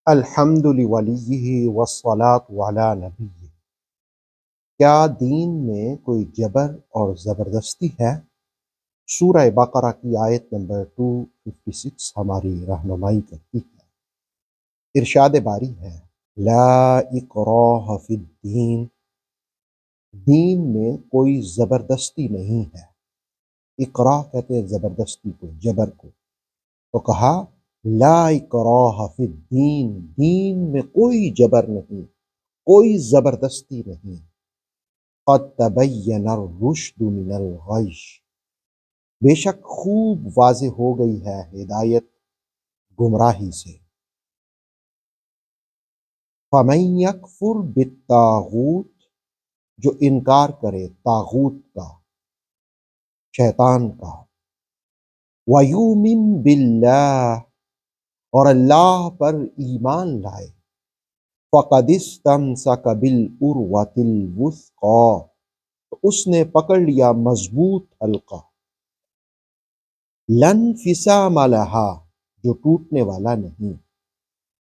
الحمد لولیہ والصلاة علی نبیہ۔ کیا دین میں کوئی جبر اور زبردستی ہے؟ سورہ بقرہ کی آیت نمبر 256 ہماری رہنمائی کرتی ہے۔ ارشاد باری ہے، لا اکراہ فی الدین، دین میں کوئی زبردستی نہیں ہے۔ اکراہ کہتے ہیں زبردستی کو، جبر کو۔ تو کہا لا اکراہ فی الدین، دین میں کوئی جبر نہیں، کوئی زبردستی نہیں۔ قد تبین الرشد من الغی، بے شک خوب واضح ہو گئی ہے ہدایت گمراہی سے۔ فمن یکفر بالطاغوت، جو انکار کرے طاغوت کا، شیطان کا، ویؤمن باللہ، اور اللہ پر ایمان لائے، فقد استمسک بالعروۃ الوثقی، تو اس نے پکڑ لیا مضبوط حلقہ، لا انفصام لہا، جو ٹوٹنے والا نہیں۔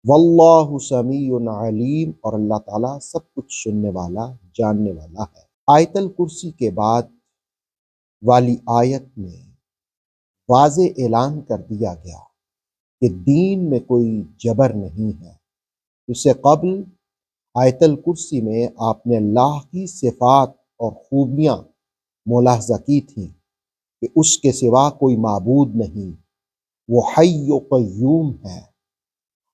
واللہ سمیع علیم، اور اللہ تعالیٰ سب کچھ سننے والا، جاننے والا ہے۔ آیت الکرسی کے بعد والی آیت میں واضح اعلان کر دیا گیا کہ دین میں کوئی جبر نہیں ہے۔ اس سے قبل آیت الکرسی میں آپ نے اللہ کی صفات اور خوبیاں ملاحظہ کی تھیں کہ اس کے سوا کوئی معبود نہیں، وہ حی و قیوم ہے،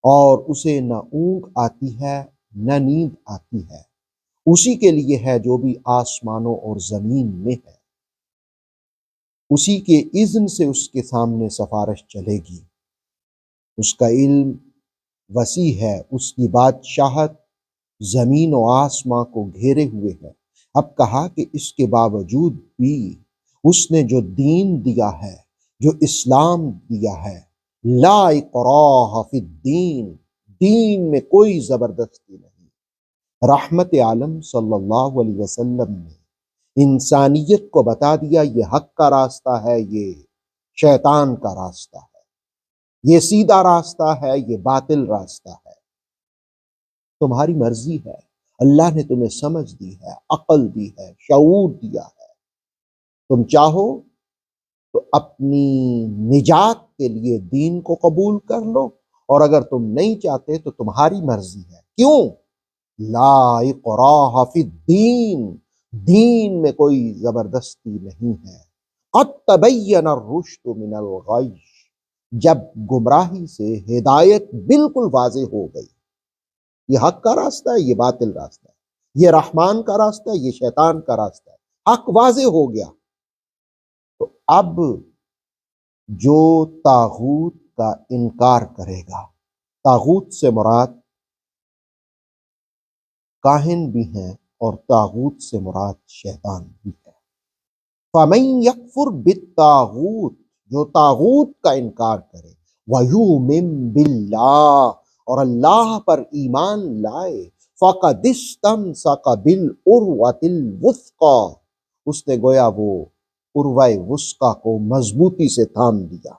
اور اسے نہ اونگ آتی ہے نہ نیند آتی ہے۔ اسی کے لیے ہے جو بھی آسمانوں اور زمین میں ہے، اسی کے اذن سے اس کے سامنے سفارش چلے گی۔ اس کا علم وسیع ہے، اس کی بادشاہت زمین و آسمان کو گھیرے ہوئے ہے۔ اب کہا کہ اس کے باوجود بھی اس نے جو دین دیا ہے، جو اسلام دیا ہے، لا اکراہ فی الدین، دین میں کوئی زبردستی نہیں۔ رحمت عالم صلی اللہ علیہ وسلم نے انسانیت کو بتا دیا یہ حق کا راستہ ہے، یہ شیطان کا راستہ ہے، یہ سیدھا راستہ ہے، یہ باطل راستہ ہے۔ تمہاری مرضی ہے، اللہ نے تمہیں سمجھ دی ہے، عقل دی ہے، شعور دیا ہے۔ تم چاہو تو اپنی نجات کے لیے دین کو قبول کر لو، اور اگر تم نہیں چاہتے تو تمہاری مرضی ہے۔ کیوں؟ لا اکراہ فی الدین، دین میں کوئی زبردستی نہیں ہے۔ قد تبین الرشد من الغی، جب گمراہی سے ہدایت بالکل واضح ہو گئی۔ یہ حق کا راستہ ہے، یہ باطل راستہ ہے، یہ رحمان کا راستہ ہے، یہ شیطان کا راستہ ہے۔ حق واضح ہو گیا تو اب جو طاغوت کا انکار کرے گا، طاغوت سے مراد کاہن بھی ہیں اور طاغوت سے مراد شیطان بھی ہے۔ فَمَن يَكْفُرْ بِالطَّاغُوتِ، جو طاغوت کا انکار کرے، وَيُؤْمِن بِاللَّهِ، اور اللہ پر ایمان لائے، فَقَدِ اسْتَمْسَكَ بِالْعُرْوَةِ الْوُثْقَى، اس نے گویا وہ عروہ وثقیٰ کو مضبوطی سے تھام لیا،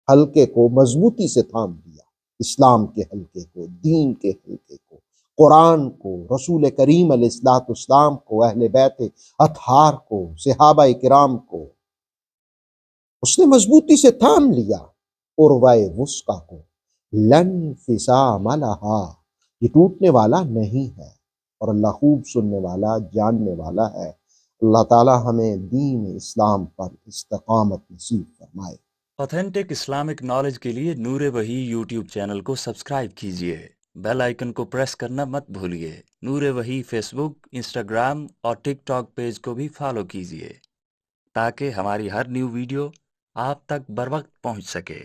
حلقے کو مضبوطی سے تھام لیا، اسلام کے حلقے کو، دین کے حلقے کو، قرآن کو، رسول کریم علیہ الصلوۃ والسلام کو، اہل بیت اطہار کو، صحابہ کرام کو، اس نے مضبوطی سے تھام لیا عروہ وثقیٰ کو۔ لن انفصام لہا، یہ ٹوٹنے والا نہیں ہے، اور اللہ خوب سننے والا، جاننے والا ہے۔ اللہ تعالی ہمیں دین اسلام پر استقامت نصیب فرمائے۔ اوتھینٹک اسلامک نالج کے لیے نور وحی یوٹیوب چینل کو سبسکرائب کیجیے، بیل آئیکن کو پریس کرنا مت بھولیے۔ نور وحی فیس بک، انسٹاگرام اور ٹک ٹاک پیج کو بھی فالو کیجیے تاکہ ہماری ہر نیو ویڈیو آپ تک بروقت پہنچ سکے۔